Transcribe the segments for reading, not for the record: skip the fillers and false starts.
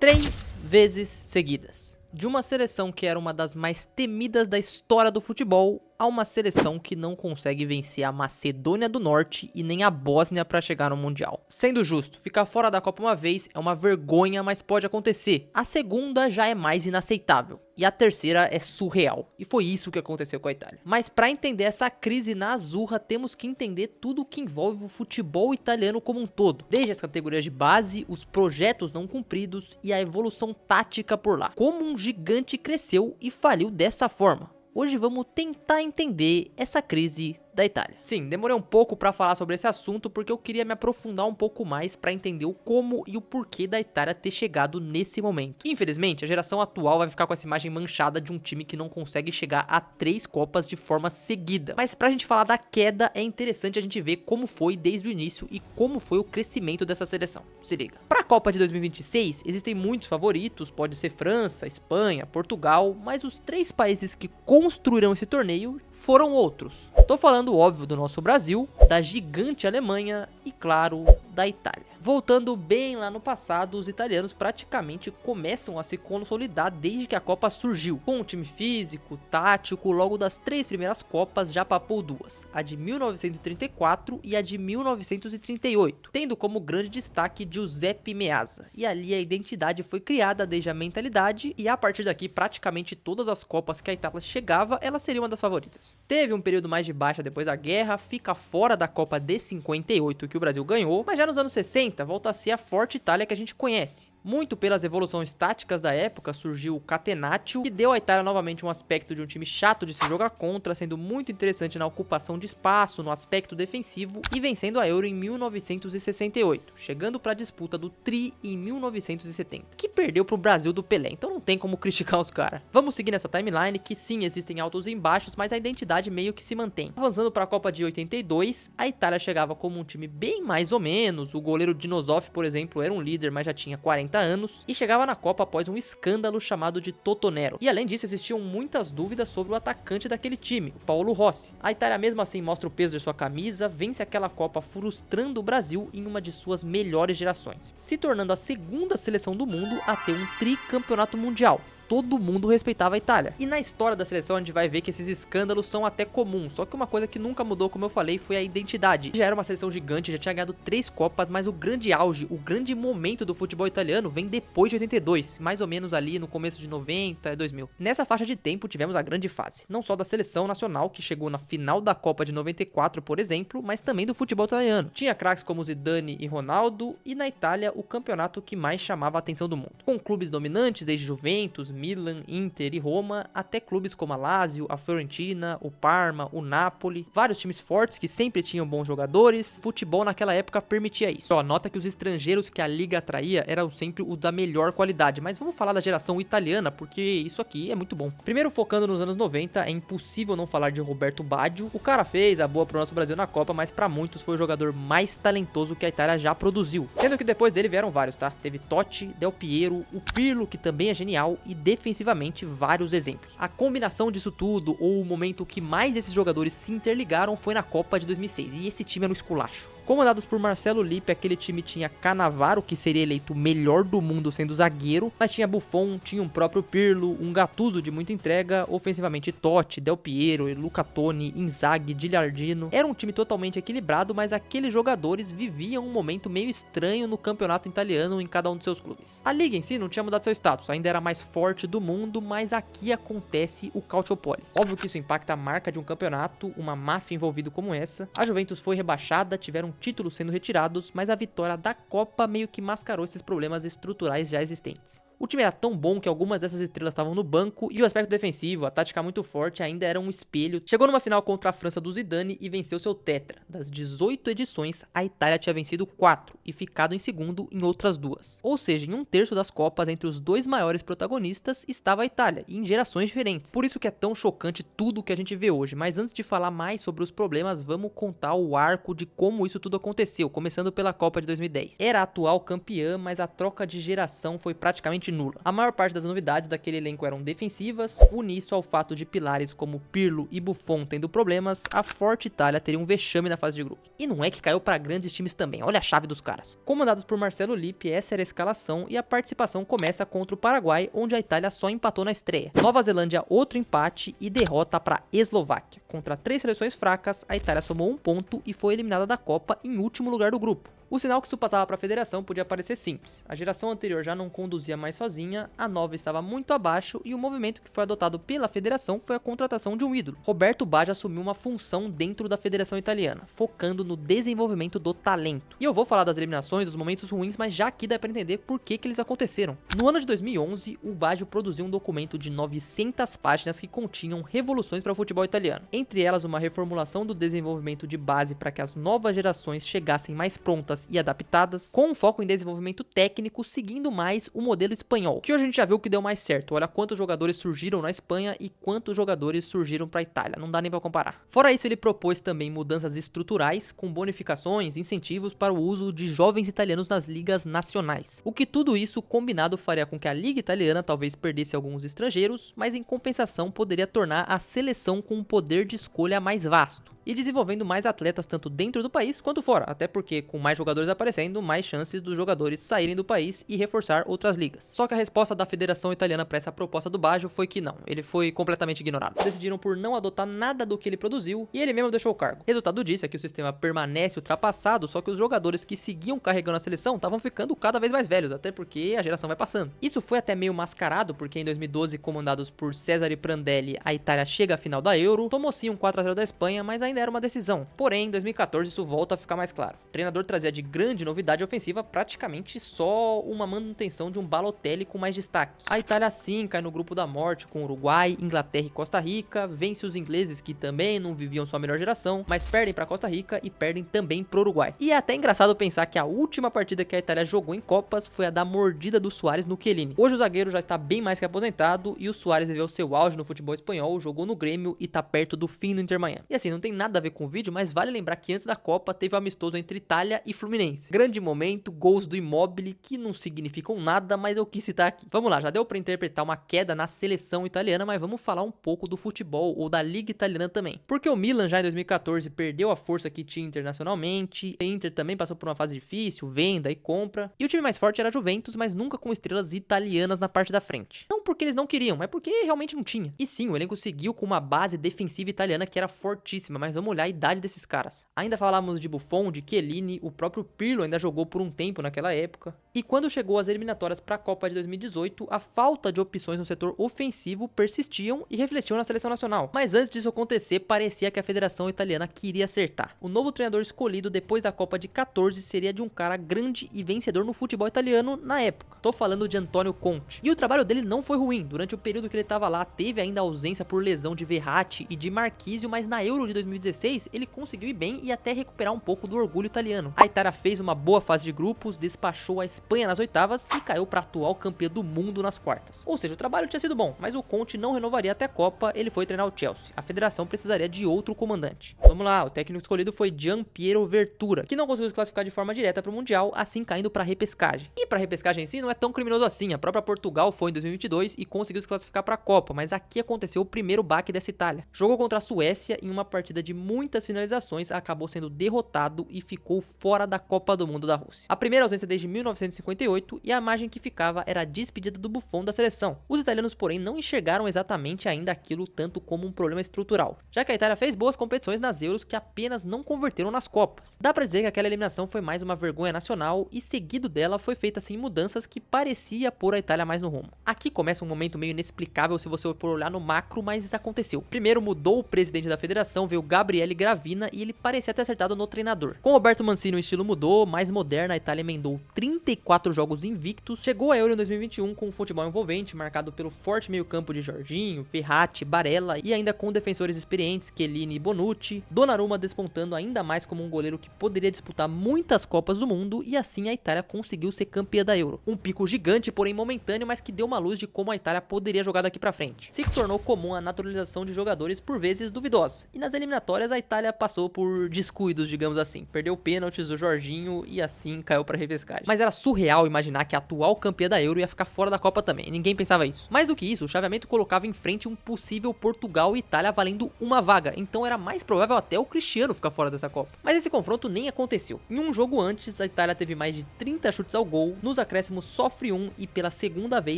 3 vezes seguidas. De uma seleção que era uma das mais temidas da história do futebol, a uma seleção que não consegue vencer a Macedônia do Norte e nem a Bósnia para chegar no Mundial. Sendo justo, ficar fora da Copa uma vez é uma vergonha, mas pode acontecer. A segunda já é mais inaceitável. E a terceira é surreal. E foi isso que aconteceu com a Itália. Mas para entender essa crise na Azzurra, temos que entender tudo o que envolve o futebol italiano como um todo. Desde as categorias de base, os projetos não cumpridos e a evolução tática por lá. Como um gigante cresceu e faliu dessa forma. Hoje vamos tentar entender essa crise da Itália. Sim, demorei um pouco para falar sobre esse assunto porque eu queria me aprofundar um pouco mais para entender o como e o porquê da Itália ter chegado nesse momento. Infelizmente, a geração atual vai ficar com essa imagem manchada de um time que não consegue chegar a 3 Copas de forma seguida. Mas pra gente falar da queda, é interessante a gente ver como foi desde o início e como foi o crescimento dessa seleção. Se liga. Pra Copa de 2026, existem muitos favoritos, pode ser França, Espanha, Portugal, mas os 3 países que construíram esse torneio foram outros. Tô falando, óbvio, do nosso Brasil, da gigante Alemanha e, claro, da Itália. Voltando bem lá no passado, os italianos praticamente começam a se consolidar desde que a Copa surgiu. Com um time físico, tático, logo das 3 primeiras Copas já papou 2, a de 1934 e a de 1938, tendo como grande destaque Giuseppe Meazza. E ali a identidade foi criada desde a mentalidade e a partir daqui praticamente todas as Copas que a Itália chegava, ela seria uma das favoritas. Teve um período mais de baixa depois da guerra, fica fora da Copa de 58 que o Brasil ganhou, mas já nos anos 60 volta a ser a forte Itália que a gente conhece. Muito pelas evoluções táticas da época, surgiu o Catenaccio, que deu à Itália novamente um aspecto de um time chato de se jogar contra, sendo muito interessante na ocupação de espaço, no aspecto defensivo, e vencendo a Euro em 1968, chegando para a disputa do Tri em 1970, que perdeu para o Brasil do Pelé, então não tem como criticar os caras. Vamos seguir nessa timeline, que sim, existem altos e baixos, mas a identidade meio que se mantém. Avançando para a Copa de 82, a Itália chegava como um time bem mais ou menos, o goleiro Dinosoff, por exemplo, era um líder, mas já tinha 40 anos, e chegava na Copa após um escândalo chamado de Totonero. E além disso, existiam muitas dúvidas sobre o atacante daquele time, o Paolo Rossi. A Itália mesmo assim mostra o peso de sua camisa, vence aquela Copa frustrando o Brasil em uma de suas melhores gerações, se tornando a segunda seleção do mundo a ter um tricampeonato mundial. Todo mundo respeitava a Itália. E na história da seleção a gente vai ver que esses escândalos são até comuns, só que uma coisa que nunca mudou, como eu falei, foi a identidade. Já era uma seleção gigante, já tinha ganhado 3 Copas, mas o grande auge, o grande momento do futebol italiano vem depois de 82, mais ou menos ali no começo de 90 e 2000. Nessa faixa de tempo tivemos a grande fase, não só da seleção nacional, que chegou na final da Copa de 94, por exemplo, mas também do futebol italiano. Tinha craques como Zidane e Ronaldo, e na Itália o campeonato que mais chamava a atenção do mundo, com clubes dominantes desde Juventus, Milan, Inter e Roma, até clubes como a Lazio, a Fiorentina, o Parma, o Napoli, vários times fortes que sempre tinham bons jogadores. Futebol naquela época permitia isso. Só nota que os estrangeiros que a liga atraía eram sempre o da melhor qualidade, mas vamos falar da geração italiana porque isso aqui é muito bom. Primeiro, focando nos anos 90, é impossível não falar de Roberto Baggio. O cara fez a boa pro nosso Brasil na Copa, mas pra muitos foi o jogador mais talentoso que a Itália já produziu, sendo que depois dele vieram vários, tá? Teve Totti, Del Piero, o Pirlo, que também é genial, e defensivamente vários exemplos. A combinação disso tudo, ou o momento que mais esses jogadores se interligaram, foi na Copa de 2006, e esse time era um esculacho. Comandados por Marcelo Lippi, aquele time tinha Cannavaro, que seria eleito o melhor do mundo sendo zagueiro, mas tinha Buffon, tinha um próprio Pirlo, um Gattuso de muita entrega, ofensivamente Totti, Del Piero, Luca Toni, Inzaghi, Gilardino. Era um time totalmente equilibrado, mas aqueles jogadores viviam um momento meio estranho no campeonato italiano em cada um de seus clubes. A liga em si não tinha mudado seu status, ainda era a mais forte do mundo, mas aqui acontece o calciopoli. Óbvio que isso impacta a marca de um campeonato, uma máfia envolvida como essa. A Juventus foi rebaixada, tiveram títulos sendo retirados, mas a vitória da Copa meio que mascarou esses problemas estruturais já existentes. O time era tão bom que algumas dessas estrelas estavam no banco e o aspecto defensivo, a tática muito forte, ainda era um espelho. Chegou numa final contra a França do Zidane e venceu seu tetra. Das 18 edições, a Itália tinha vencido 4 e ficado em segundo em outras 2. Ou seja, em 1/3 das Copas, entre os 2 maiores protagonistas, estava a Itália, e em gerações diferentes. Por isso que é tão chocante tudo o que a gente vê hoje. Mas antes de falar mais sobre os problemas, vamos contar o arco de como isso tudo aconteceu, começando pela Copa de 2010. Era a atual campeã, mas a troca de geração foi praticamente praticamente nula. A maior parte das novidades daquele elenco eram defensivas, une isso ao fato de pilares como Pirlo e Buffon tendo problemas, a forte Itália teria um vexame na fase de grupo. E não é que caiu para grandes times também, olha a chave dos caras. Comandados por Marcelo Lippi, essa era a escalação e a participação começa contra o Paraguai, onde a Itália só empatou na estreia. Nova Zelândia, outro empate e derrota para Eslováquia. Contra 3 seleções fracas, a Itália somou 1 ponto e foi eliminada da Copa em último lugar do grupo. O sinal que isso passava para a federação podia parecer simples. A geração anterior já não conduzia mais sozinha, a nova estava muito abaixo e o movimento que foi adotado pela federação foi a contratação de um ídolo. Roberto Baggio assumiu uma função dentro da federação italiana, focando no desenvolvimento do talento. E eu vou falar das eliminações, dos momentos ruins, mas já aqui dá para entender por que eles aconteceram. No ano de 2011, o Baggio produziu um documento de 900 páginas que continham revoluções para o futebol italiano. Entre elas, uma reformulação do desenvolvimento de base para que as novas gerações chegassem mais prontas e adaptadas, com um foco em desenvolvimento técnico, seguindo mais o modelo espanhol, que hoje a gente já viu que deu mais certo. Olha quantos jogadores surgiram na Espanha e quantos jogadores surgiram para a Itália, não dá nem para comparar. Fora isso, ele propôs também mudanças estruturais, com bonificações, incentivos para o uso de jovens italianos nas ligas nacionais. O que tudo isso combinado faria com que a liga italiana talvez perdesse alguns estrangeiros, mas em compensação poderia tornar a seleção com um poder de escolha mais vasto e desenvolvendo mais atletas tanto dentro do país quanto fora, até porque com mais jogadores aparecendo, mais chances dos jogadores saírem do país e reforçar outras ligas. Só que a resposta da Federação Italiana para essa proposta do Baggio foi que não, ele foi completamente ignorado. Decidiram por não adotar nada do que ele produziu e ele mesmo deixou o cargo. Resultado disso é que o sistema permanece ultrapassado, só que os jogadores que seguiam carregando a seleção estavam ficando cada vez mais velhos, até porque a geração vai passando. Isso foi até meio mascarado, porque em 2012, comandados por Cesare Prandelli, a Itália chega à final da Euro, tomou sim um 4-0 da Espanha, mas ainda era uma decisão. Porém, em 2014 isso volta a ficar mais claro. O treinador trazia de grande novidade ofensiva praticamente só uma manutenção de um Balotelli com mais destaque. A Itália sim cai no grupo da morte com Uruguai, Inglaterra e Costa Rica, vence os ingleses que também não viviam sua melhor geração, mas perdem para Costa Rica e perdem também pro Uruguai. E é até engraçado pensar que a última partida que a Itália jogou em Copas foi a da mordida do Suárez no Chiellini. Hoje o zagueiro já está bem mais que aposentado e o Suárez viveu seu auge no futebol espanhol, jogou no Grêmio e tá perto do fim no Inter Miami. E assim, não tem nada a ver com o vídeo, mas vale lembrar que antes da Copa teve o amistoso entre Itália e Fluminense. Grande momento, gols do Immobile que não significam nada, mas eu quis citar aqui. Vamos lá, já deu pra interpretar uma queda na seleção italiana, mas vamos falar um pouco do futebol ou da liga italiana também. Porque o Milan já em 2014 perdeu a força que tinha internacionalmente, a Inter também passou por uma fase difícil, venda e compra, e o time mais forte era a Juventus, mas nunca com estrelas italianas na parte da frente. Não porque eles não queriam, mas porque realmente não tinha. E sim, o elenco seguiu com uma base defensiva italiana que era fortíssima, mas vamos olhar a idade desses caras. Ainda falamos de Buffon, de Chiellini, o próprio Pirlo ainda jogou por um tempo naquela época. E quando chegou às eliminatórias para a Copa de 2018, a falta de opções no setor ofensivo persistiam e refletiam na seleção nacional. Mas antes disso acontecer, parecia que a Federação Italiana queria acertar. O novo treinador escolhido depois da Copa de 14 seria de um cara grande e vencedor no futebol italiano na época. Tô falando de Antonio Conte. E o trabalho dele não foi ruim. Durante o período que ele estava lá, teve ainda a ausência por lesão de Verratti e de Marquisio, mas na Euro de 2016 ele conseguiu ir bem e até recuperar um pouco do orgulho italiano. A Itália fez uma boa fase de grupos, despachou a Espanha nas oitavas e caiu para a atual campeã do mundo nas quartas. Ou seja, o trabalho tinha sido bom, mas o Conte não renovaria até a Copa, ele foi treinar o Chelsea. A federação precisaria de outro comandante. Vamos lá, o técnico escolhido foi Gianpiero Vertura, que não conseguiu se classificar de forma direta para o Mundial, assim caindo para a repescagem. E para a repescagem em si não é tão criminoso assim, a própria Portugal foi em 2022 e conseguiu se classificar para a Copa, mas aqui aconteceu o primeiro baque dessa Itália. Jogou contra a Suécia em uma partida de muitas finalizações, acabou sendo derrotado e ficou fora da Copa do Mundo da Rússia. A primeira ausência desde 1958 e a imagem que ficava era a despedida do Buffon da seleção. Os italianos, porém, não enxergaram exatamente ainda aquilo tanto como um problema estrutural, já que a Itália fez boas competições nas Euros que apenas não converteram nas Copas. Dá pra dizer que aquela eliminação foi mais uma vergonha nacional e seguido dela foi feita assim mudanças que parecia pôr a Itália mais no rumo. Aqui começa um momento meio inexplicável se você for olhar no macro, mas isso aconteceu. Primeiro mudou o presidente da federação, veio Gabriele Gravina e ele parecia ter acertado no treinador. Com Roberto Mancini o estilo mudou, mais moderna, a Itália emendou 34 jogos invictos, chegou a Euro em 2021 com um futebol envolvente, marcado pelo forte meio-campo de Jorginho, Verratti, Barella e ainda com defensores experientes Chiellini e Bonucci, Donnarumma despontando ainda mais como um goleiro que poderia disputar muitas Copas do Mundo e assim a Itália conseguiu ser campeã da Euro. Um pico gigante, porém momentâneo, mas que deu uma luz de como a Itália poderia jogar daqui pra frente. Se tornou comum a naturalização de jogadores por vezes duvidosa, e nas eliminatórias eliminatórias a Itália passou por descuidos, digamos assim. Perdeu pênaltis do Jorginho e assim caiu pra repescagem. Mas era surreal imaginar que a atual campeã da Euro ia ficar fora da Copa também. Ninguém pensava isso. Mais do que isso, o chaveamento colocava em frente um possível Portugal e Itália valendo uma vaga. Então era mais provável até o Cristiano ficar fora dessa Copa. Mas esse confronto nem aconteceu. Em um jogo antes, a Itália teve mais de 30 chutes ao gol. Nos acréscimos sofre um e pela segunda vez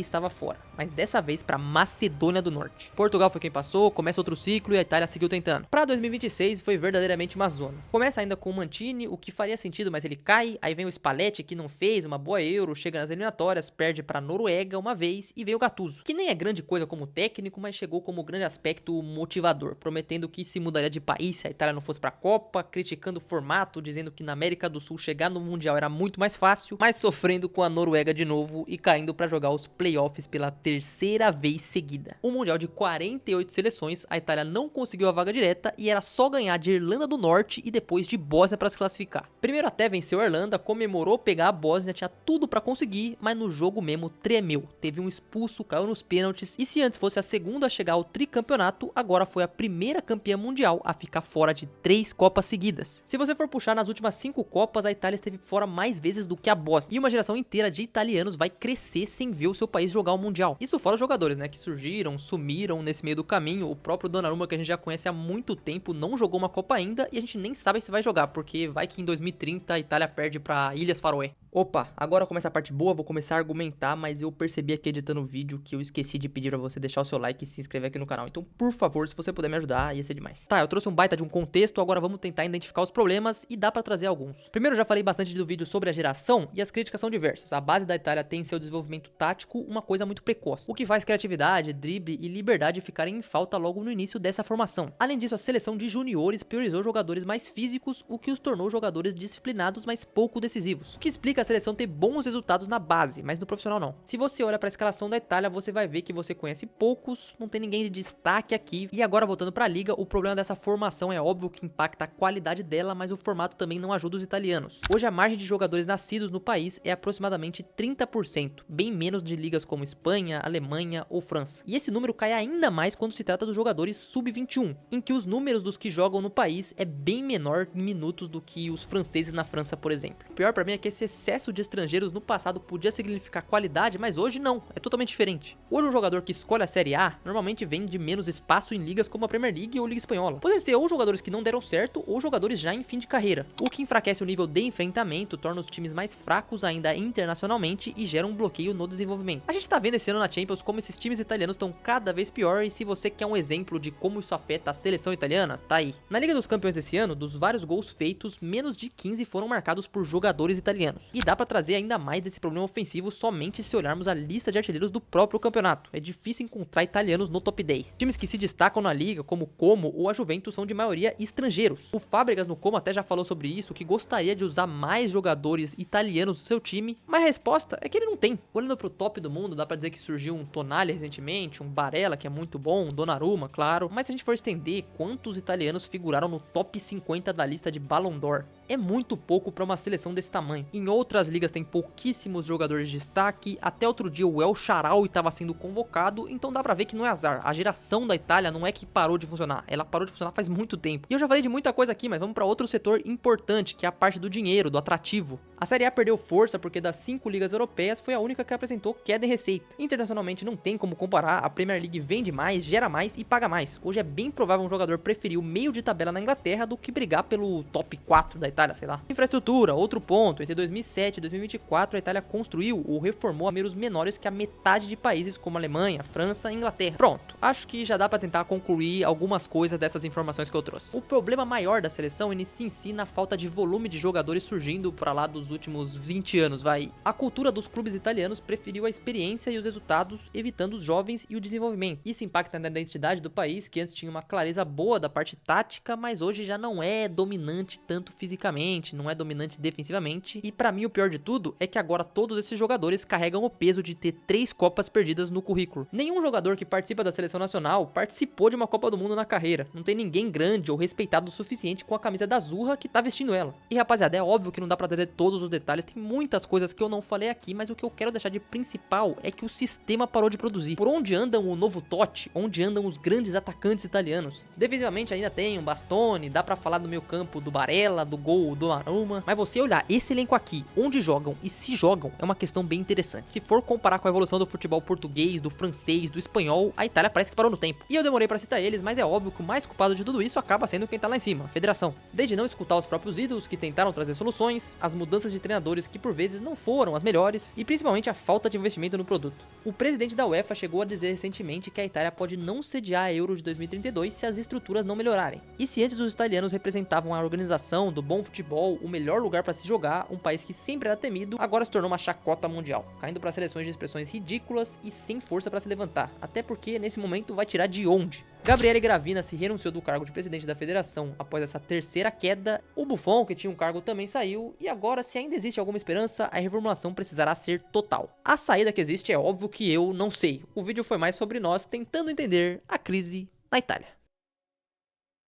estava fora. Mas dessa vez pra Macedônia do Norte. Portugal foi quem passou, começa outro ciclo e a Itália seguiu tentando. Pra 2026 foi verdadeiramente uma zona. Começa ainda com o Mantini, o que faria sentido, mas ele cai. Aí vem o Spalletti, que não fez uma boa Euro, chega nas eliminatórias, perde pra Noruega uma vez e veio o Gattuso, que nem é grande coisa como técnico, mas chegou como grande aspecto motivador, prometendo que se mudaria de país se a Itália não fosse pra Copa, criticando o formato, dizendo que na América do Sul chegar no Mundial era muito mais fácil, mas sofrendo com a Noruega de novo e caindo pra jogar os playoffs pela terceira vez seguida. Um Mundial de 48 seleções, a Itália não conseguiu a vaga direta e era só ganhar de Irlanda do Norte e depois de Bósnia para se classificar. Primeiro até venceu a Irlanda, comemorou pegar a Bósnia, tinha tudo para conseguir, mas no jogo mesmo tremeu. Teve um expulso, caiu nos pênaltis e se antes fosse a segunda a chegar ao tricampeonato, agora foi a primeira campeã mundial a ficar fora de 3 Copas seguidas. Se você for puxar nas últimas 5 Copas, a Itália esteve fora mais vezes do que a Bósnia. E uma geração inteira de italianos vai crescer sem ver o seu país jogar o Mundial. Isso fora os jogadores, né, que surgiram, sumiram nesse meio do caminho. O próprio Donnarumma, que a gente já conhece há muito tempo, não jogou uma Copa ainda e a gente nem sabe se vai jogar, porque vai que em 2030 a Itália perde pra Ilhas Faroé. Opa, agora começa a parte boa, vou começar a argumentar, mas eu percebi aqui editando o vídeo que eu esqueci de pedir pra você deixar o seu like e se inscrever aqui no canal. Então, por favor, se você puder me ajudar, ia ser demais. Tá, eu trouxe um baita de um contexto, agora vamos tentar identificar os problemas e dá pra trazer alguns. Primeiro, eu já falei bastante do vídeo sobre a geração e as críticas são diversas. A base da Itália tem em seu desenvolvimento tático uma coisa muito precoce, o que faz criatividade, drible e liberdade ficarem em falta logo no início dessa formação. Além disso, a seleção de juniores priorizou jogadores mais físicos, o que os tornou jogadores disciplinados, mas pouco decisivos. O que explica a seleção ter bons resultados na base, mas no profissional não. Se você olha para a escalação da Itália, você vai ver que você conhece poucos, não tem ninguém de destaque aqui. E agora voltando para a liga, o problema dessa formação é óbvio que impacta a qualidade dela, mas o formato também não ajuda os italianos. Hoje a margem de jogadores nascidos no país é aproximadamente 30%, bem menos de ligas como Espanha, Alemanha ou França. E esse número cai ainda mais quando se trata dos jogadores sub-21, em que os números dos que jogam no país é bem menor em minutos do que os franceses na França, por exemplo. O pior para mim é que esse excesso de estrangeiros no passado podia significar qualidade, mas hoje não, é totalmente diferente. Hoje um jogador que escolhe a Série A normalmente vem de menos espaço em ligas como a Premier League ou Liga Espanhola. Podem ser ou jogadores que não deram certo ou jogadores já em fim de carreira, o que enfraquece o nível de enfrentamento, torna os times mais fracos ainda internacionalmente e gera um bloqueio no desenvolvimento. A gente tá vendo esse ano na Champions como esses times italianos estão cada vez pior e se você quer um exemplo de como isso afeta a seleção italiana, tá aí. Na Liga dos Campeões desse ano, dos vários gols feitos, menos de 15 foram marcados por jogadores italianos. E dá pra trazer ainda mais desse problema ofensivo somente se olharmos a lista de artilheiros do próprio campeonato. É difícil encontrar italianos no top 10. Times que se destacam na liga, como o Como ou a Juventus, são de maioria estrangeiros. O Fábregas no Como até já falou sobre isso, que gostaria de usar mais jogadores italianos no seu time, mas a resposta é que ele não tem. Olhando pro top do mundo, dá pra dizer que surgiu um Tonali recentemente, um Barella, que é muito bom, um Donnarumma, claro, mas se a gente for estender, quantos italianos figuraram no top 50 da lista de Ballon d'Or? É muito pouco para uma seleção desse tamanho. Em outras ligas tem pouquíssimos jogadores de destaque, até outro dia o El Shaarawy estava sendo convocado, então dá pra ver que não é azar. A geração da Itália não é que parou de funcionar, ela parou de funcionar faz muito tempo. E eu já falei de muita coisa aqui, mas vamos para outro setor importante, que é a parte do dinheiro, do atrativo. A Série A perdeu força porque das 5 ligas europeias foi a única que apresentou queda em receita. Internacionalmente não tem como comparar, a Premier League vende mais, gera mais e paga mais. Hoje é bem provável um jogador preferir o meio de tabela na Inglaterra do que brigar pelo top 4 da Itália, sei lá. Infraestrutura, outro ponto, entre 2007 e 2024 a Itália construiu ou reformou a números menores que a metade de países como Alemanha, França e Inglaterra. Pronto, acho que já dá pra tentar concluir algumas coisas dessas informações que eu trouxe. O problema maior da seleção inicia em si na falta de volume de jogadores surgindo para lá dos últimos 20 anos, vai. A cultura dos clubes italianos preferiu a experiência e os resultados, evitando os jovens e o desenvolvimento. Isso impacta na identidade do país, que antes tinha uma clareza boa da parte tática, mas hoje já não é dominante tanto fisicamente. ofensivamente, não é dominante defensivamente. E pra mim o pior de tudo é que agora todos esses jogadores carregam o peso de ter 3 Copas perdidas no currículo. Nenhum jogador que participa da seleção nacional participou de uma Copa do Mundo na carreira. Não tem ninguém grande ou respeitado o suficiente com a camisa da Azurra que tá vestindo ela. E rapaziada, é óbvio que não dá pra trazer todos os detalhes, tem muitas coisas que eu não falei aqui, mas o que eu quero deixar de principal é que o sistema parou de produzir. Por onde andam o novo Totti, onde andam os grandes atacantes italianos? Defensivamente ainda tem o Bastoni, dá pra falar do meio campo do Barella, do gol do Aruma, mas você olhar esse elenco aqui, onde jogam e se jogam, é uma questão bem interessante. Se for comparar com a evolução do futebol português, do francês, do espanhol, a Itália parece que parou no tempo. E eu demorei pra citar eles, mas é óbvio que o mais culpado de tudo isso acaba sendo quem tá lá em cima, a federação. Desde não escutar os próprios ídolos que tentaram trazer soluções, as mudanças de treinadores que por vezes não foram as melhores e principalmente a falta de investimento no produto. O presidente da UEFA chegou a dizer recentemente que a Itália pode não sediar a Euro de 2032 se as estruturas não melhorarem. E se antes os italianos representavam a organização do bom futebol, o melhor lugar para se jogar, um país que sempre era temido, agora se tornou uma chacota mundial, caindo para seleções de expressões ridículas e sem força para se levantar, até porque nesse momento vai tirar de onde? Gabriele Gravina se renunciou do cargo de presidente da federação após essa terceira queda, o Buffon, que tinha um cargo, também saiu, e agora, se ainda existe alguma esperança, a reformulação precisará ser total. A saída que existe é óbvio que eu não sei, o vídeo foi mais sobre nós tentando entender a crise na Itália.